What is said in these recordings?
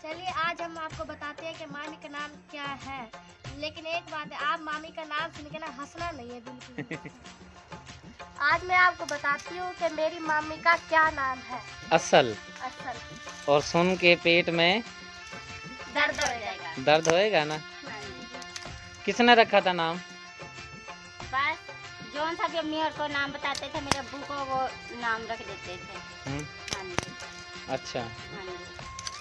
चलिए आज हम आपको बताते हैं कि मामी का नाम क्या है। लेकिन एक बात है, आप मामी का नाम सुन के ना हंसना नहीं है बिल्कुल। आज मैं आपको बताती हूँ कि मेरी मामी का क्या नाम है। असल। और सुन के पेट में दर्द हो जाएगा। दर्द होएगा ना। किसने रखा था नाम? बस जौन सा भी अम्मी और को नाम बताते थे मेरे अब्बू को वो नाम रख देते थे। हाँ जी। अच्छा। हाँ जी।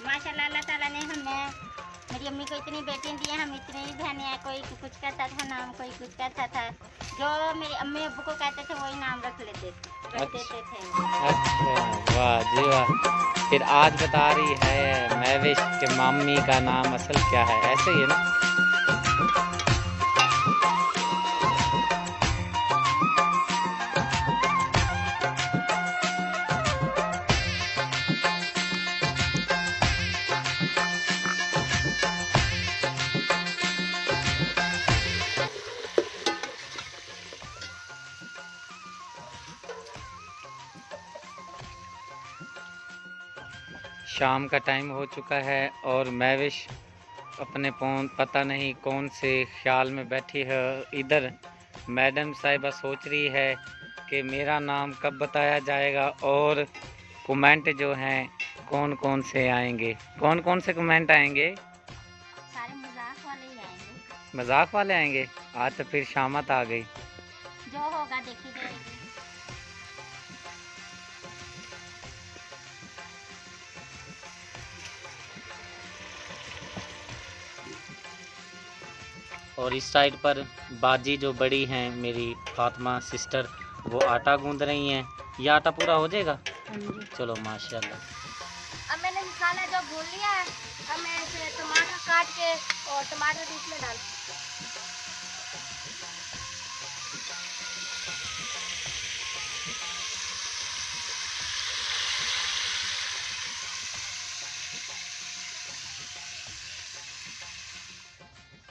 माशाल्लाह अल्लाह ताला ने हमें मेरी अम्मी को इतनी बेटियां दी, हम इतनी बहनें, कोई कुछ कहता था नाम, कोई कुछ कहता था, जो मेरी अम्मी अब्बू को कहते थे वही नाम रख देते थे। अच्छा, वाह जी वाह। फिर आज बता रही है महविश के मामी का नाम असल क्या है, ऐसे ही है ना? शाम का टाइम हो चुका है और महविश अपने फोन पता नहीं कौन से ख्याल में बैठी है। इधर मैडम साहिबा सोच रही है कि मेरा नाम कब बताया जाएगा और कमेंट जो हैं कौन कौन से आएंगे, कौन कौन से कमेंट आएंगे। सारे मजाक वाले ही आएंगे। मजाक वाले आएंगे। आज तो फिर शामत आ गई। जो होगा देखी जाएगी। और इस साइड पर बाजी जो बड़ी हैं मेरी फातिमा सिस्टर, वो आटा गूंद रही हैं। ये आटा पूरा हो जाएगा? चलो माशाल्लाह। अब मैंने मसाला जो भून लिया है, अब मैं इसे टमाटर काट के और टमाटर भी इसमें डाल।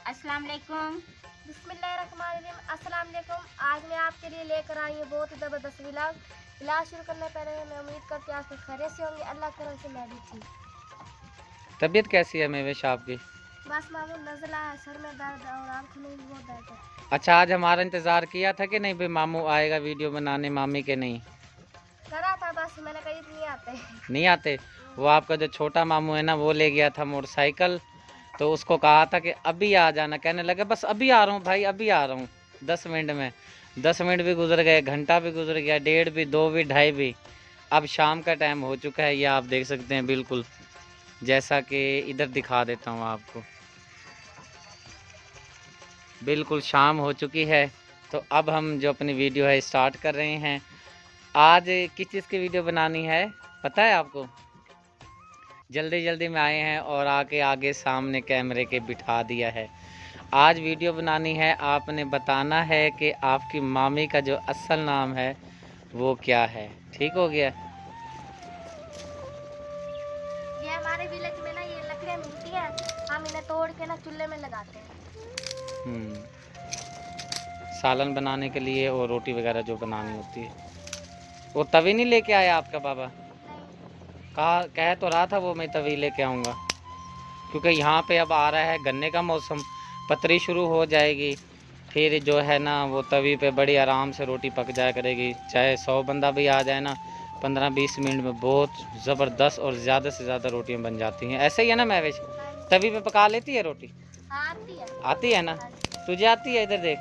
अस्सलाम वालेकुम। बिस्मिल्लाहिर्रहमानिर्रहीम। अस्सलाम वालेकुम। आज मैं आपके लिए लेकर आई हूँ बहुत ही ज़बरदस्त व्लॉग। व्लॉग शुरू करने पहले मैं उम्मीद करती हूँ आप सब खैरियत से होंगे। अल्लाह की करम से मैं भी ठीक। तबीयत कैसी है महविश आपकी? बस मामूल नज़ला है, सर में दर्द और आँखों में भी बहुत दर्द है। अच्छा, आज हमारा इंतज़ार किया था कि नहीं भाई मामू आएगा वीडियो बनाने, मामी के नहीं करा था, बस मैंने कही नहीं आते। नहीं आते। वो आपका जो छोटा मामू है ना, वो ले गया था मोटरसाइकिल, तो उसको कहा था कि अभी आ जाना, कहने लगे बस अभी आ रहा हूँ भाई, अभी आ रहा हूँ 10 मिनट में। 10 मिनट भी गुजर गए, घंटा भी गुजर गया, 1.5 भी, 2 भी, 2.5 भी। अब शाम का टाइम हो चुका है, ये आप देख सकते हैं बिल्कुल, जैसा कि इधर दिखा देता हूँ आपको। बिल्कुल शाम हो चुकी है। तो अब हम जो अपनी वीडियो है स्टार्ट कर रहे हैं। आज किस चीज़ की वीडियो बनानी है पता है आपको? जल्दी जल्दी में आए हैं और आके आगे सामने कैमरे के बिठा दिया है। आज वीडियो बनानी है, आपने बताना है कि आपकी मामी का जो असल नाम है वो क्या है। ठीक हो गया? ये हमारे विलेज में ना ये लकड़ियाँ मिलती हैं, हम इन्हें तोड़ के ना चूल्हे में लगाते हैं। सालन बनाने के लिए और रोटी वगैरह जो बनानी होती है। वो तवी नहीं लेके आया आपका बाबा? कह तो रहा था वो मैं तवी लेके आऊँगा, क्योंकि यहाँ पे अब आ रहा है गन्ने का मौसम, पतरी शुरू हो जाएगी, फिर जो है ना वो तवी पे बड़ी आराम से रोटी पक जाया करेगी। चाहे 100 बंदा भी आ जाए ना, 15-20 मिनट में बहुत ज़बरदस्त और ज़्यादा से ज़्यादा रोटियाँ बन जाती हैं। ऐसे ही है ना महविश? तवी पे पका लेती है रोटी? आती है। आती है ना? तुझे आती है? इधर देख।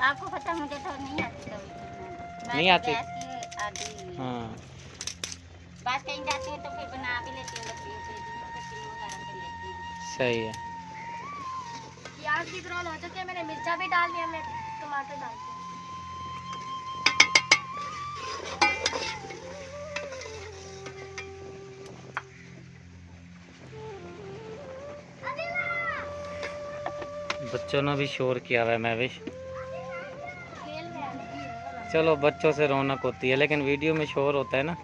आपको पता, मुझे तो नहीं आती। नहीं आती? हाँ। बस कहीं जाती हूँ तो फिर बना भी लेती हूँ, लकड़ियों पे कटिंग वगैरह कर लेती हूँ। सही है। प्याज की ग्रोल हो चुकी है, मैंने मिर्चा भी डाल दिया, मैं टमाटर डालती हूँ। बच्चों ने भी शोर किया हुआ है महविश। खेल में आने की। चलो बच्चों से रौनक होती है, लेकिन वीडियो में शोर होता है ना,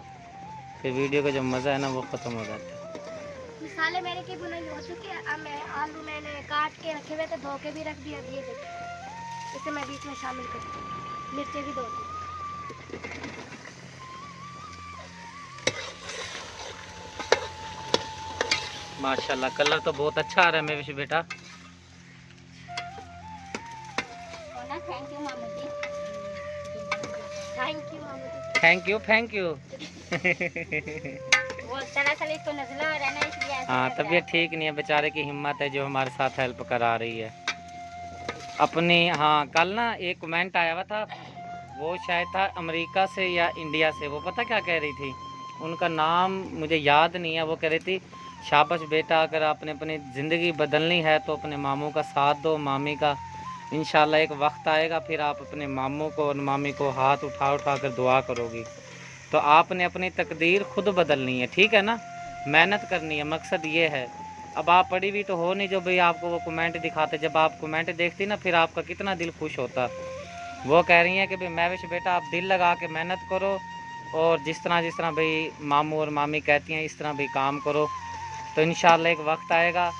फिर वीडियो का जो मज़ा है ना वो ख़त्म हो जाता है। मसाले मेरे की बुनाई हो चुकी है। अब मैं आलू मैंने काट के रखे हुए थे, धो के भी रख दिया। ये देखिए, इसे मैं बीच में शामिल करती हूँ। मिर्चें भी धो दी। माशाल्लाह कलर तो बहुत अच्छा आ रहा है मेविश बेटा। थैंक यू मामू जी। थैंक यू मामू जी। थैंक यू वो दरअसल इसको नजला हो रहा है ना, इसलिए ऐसा हाँ लग रहा तबीयत है। ठीक नहीं है, बेचारे की हिम्मत है जो हमारे साथ हेल्प करा रही है अपनी। हाँ कल ना एक कमेंट आया हुआ था, वो शायद था अमेरिका से या इंडिया से, वो पता क्या कह रही थी, उनका नाम मुझे याद नहीं है। वो कह रही थी शाबाश बेटा, अगर आपने अपनी ज़िंदगी बदलनी है तो अपने मामू का साथ दो, मामी का। इंशाल्लाह एक वक्त आएगा फिर आप अपने मामू को और मामी को हाथ उठा उठा कर दुआ करोगी। तो आपने अपनी तकदीर खुद बदलनी है, ठीक है ना, मेहनत करनी है, मकसद ये है। अब आप पढ़ी भी तो हो नहीं जो भाई आपको वो कमेंट दिखाते, जब आप कमेंट देखती ना फिर आपका कितना दिल खुश होता। वो कह रही हैं कि भाई महविश बेटा आप दिल लगा के मेहनत करो और जिस तरह भाई मामू और मामी कहती हैं इस तरह भाई काम करो, तो इंशाल्लाह एक वक्त आएगा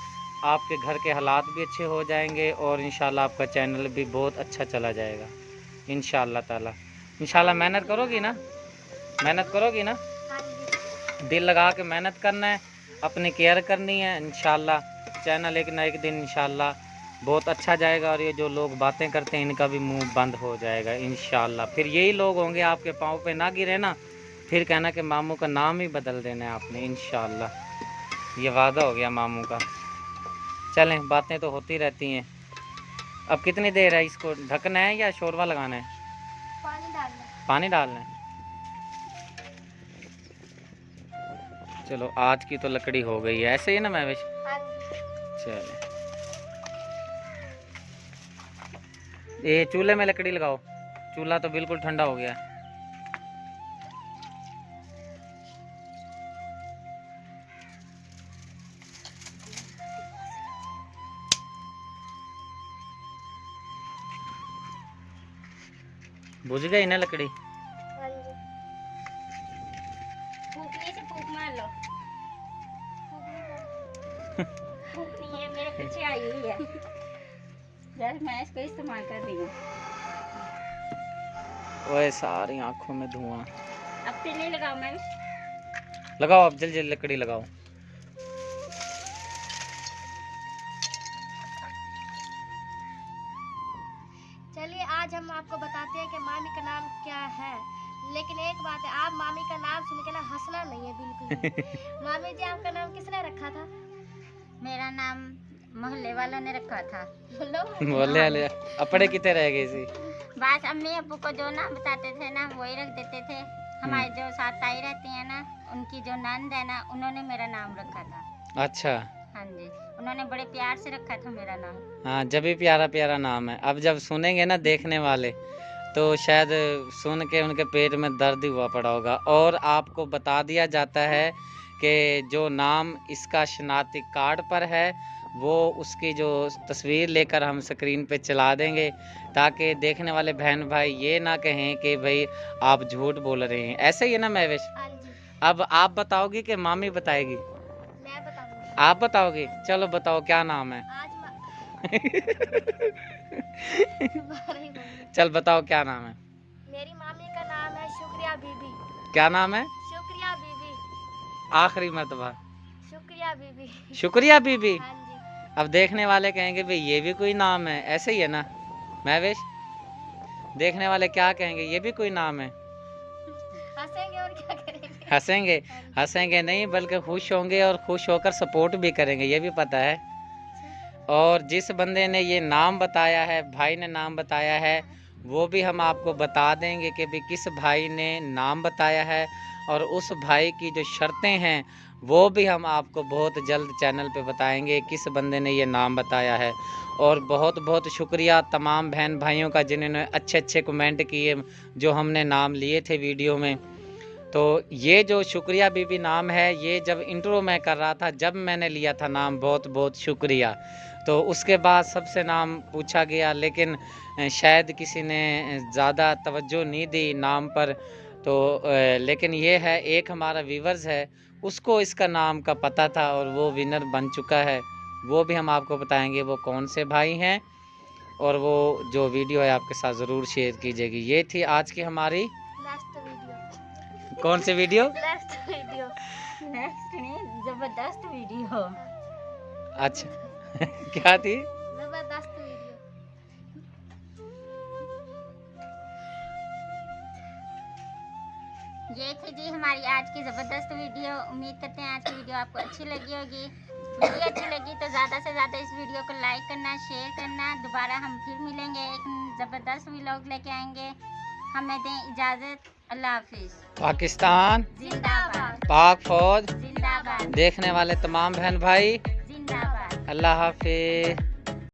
आपके घर के हालात भी अच्छे हो जाएंगे और इंशाल्लाह आपका चैनल भी बहुत अच्छा चला जाएगा इंशाल्लाह ताला। इंशाल्लाह मेहनत करोगी ना, मेहनत करोगी ना, हाँ जी। दिल लगा के मेहनत करना है, अपनी केयर करनी है। इंशाल्लाह चैनल एक ना एक दिन इंशाल्लाह बहुत अच्छा जाएगा और ये जो लोग बातें करते हैं इनका भी मुंह बंद हो जाएगा इंशाल्लाह। फिर यही लोग होंगे आपके पाँव पे ना गिरे ना, फिर कहना कि मामू का नाम ही बदल देना है आपने इंशाल्लाह। ये वादा हो गया मामू का। चलें बातें तो होती रहती हैं। अब कितनी देर है, इसको ढकना है या शोरबा लगाना है? पानी डालना। पानी डालना है। चलो आज की तो लकड़ी हो गई है, ऐसे ही ना महविश? हाँ जी। चले ये चूल्हे में लकड़ी लगाओ, चूल्हा तो बिल्कुल ठंडा हो गया। बुझ गई ना लकड़ी? हाँ जी। फूकने से फूक मार लो। फूक नहीं है, मेरे पीछे आई हुई है। यार मैं इसको इस्तेमाल कर रही हूँ। ओए सारी आंखों में धुआं। अब फिर नहीं लगाओ मैं। लगाओ अब जल्दी जल्दी लकड़ी लगाओ। चलिए आज हम आपको बताते हैं कि मामी का नाम क्या है, लेकिन एक बात है, आप मामी का नाम सुन के ना हंसना नहीं है बिल्कुल भी। मामी जी आपका नाम किसने रखा था? मेरा नाम मोहल्ले वालों ने रखा था। बोलो। बोले ले अपने कितने रह गए सी? बस अम्मी अब्बू को जो नाम बताते थे ना वही रख देते थे। हमारे जो साथ ताई रहती है ना, उनकी जो नंद है ना, उन्होंने मेरा नाम रखा था। अच्छा हाँ जी, उन्होंने बड़े प्यार से रखा था मेरा नाम। हाँ, जब भी प्यारा प्यारा नाम है। अब जब सुनेंगे ना देखने वाले तो शायद सुन के उनके पेट में दर्द ही हुआ पड़ा होगा। और आपको बता दिया जाता है कि जो नाम इसका शनाख्ती कार्ड पर है वो उसकी जो तस्वीर लेकर हम स्क्रीन पे चला देंगे, ताकि देखने वाले बहन भाई ये ना कहें कि भाई आप झूठ बोल रहे हैं। ऐसे ही है ना महविश? हाँ जी। अब आप बताओगी कि मामी बताएगी? मैं बताऊंगी। आप बताओगे? चलो बताओ क्या नाम है? आज चल बताओ क्या नाम है? मेरी मामी का नाम है शुक्रिया बीबी। क्या नाम है? शुक्रिया बीबी। आखिरी मर्तबा। शुक्रिया बीबी। शुक्रिया बीबी। हाँ जी। अब देखने वाले कहेंगे भाई ये भी कोई नाम है, ऐसे ही है ना महविश? देखने वाले क्या कहेंगे, ये भी कोई नाम है? हंसेंगे और क्या करेंगे। हंसेंगे? हंसेंगे नहीं बल्कि खुश होंगे और खुश होकर सपोर्ट भी करेंगे, ये भी पता है। और जिस बंदे ने ये नाम बताया है, भाई ने नाम बताया है, वो भी हम आपको बता देंगे कि भाई किस भाई ने नाम बताया है, और उस भाई की जो शर्तें हैं वो भी हम आपको बहुत जल्द चैनल पे बताएंगे किस बंदे ने ये नाम बताया है। और बहुत बहुत शुक्रिया तमाम बहन भाइयों का जिन्होंने अच्छे अच्छे कमेंट किए जो हमने नाम लिए थे वीडियो में। तो ये जो शुक्रिया बीबी नाम है, ये जब इंट्रो में कर रहा था, जब मैंने लिया था नाम, बहुत बहुत शुक्रिया। तो उसके बाद सबसे नाम पूछा गया, लेकिन शायद किसी ने ज़्यादा तवज्जो नहीं दी नाम पर। तो लेकिन ये है, एक हमारा व्यूवर्स है उसको इसका नाम का पता था और वो विनर बन चुका है। वो भी हम आपको बताएंगे वो कौन से भाई हैं, और वो जो वीडियो है आपके साथ ज़रूर शेयर कीजिएगी। ये थी आज की हमारी लास्ट वीडियो। कौन सी वीडियो? Last video. नेक्स्ट नहीं, जब जबरदस्त वीडियो। अच्छा क्या थी? जबरदस्त वीडियो। ये थी जी हमारी आज की ज़बरदस्त वीडियो। उम्मीद करते हैं आज की वीडियो आपको अच्छी लगी होगी। वीडियो अच्छी लगी तो ज़्यादा से ज़्यादा इस वीडियो को लाइक करना, शेयर करना। दोबारा हम फिर मिलेंगे, एक ज़बरदस्त व्लॉग लेके आएंगे। हमें दें इजाज़त। अल्लाह हाफिज़। पाकिस्तान जिंदाबाद। पाक फौज जिंदाबाद। देखने वाले तमाम बहन भाई जिंदाबाद। अल्लाह हाफिज।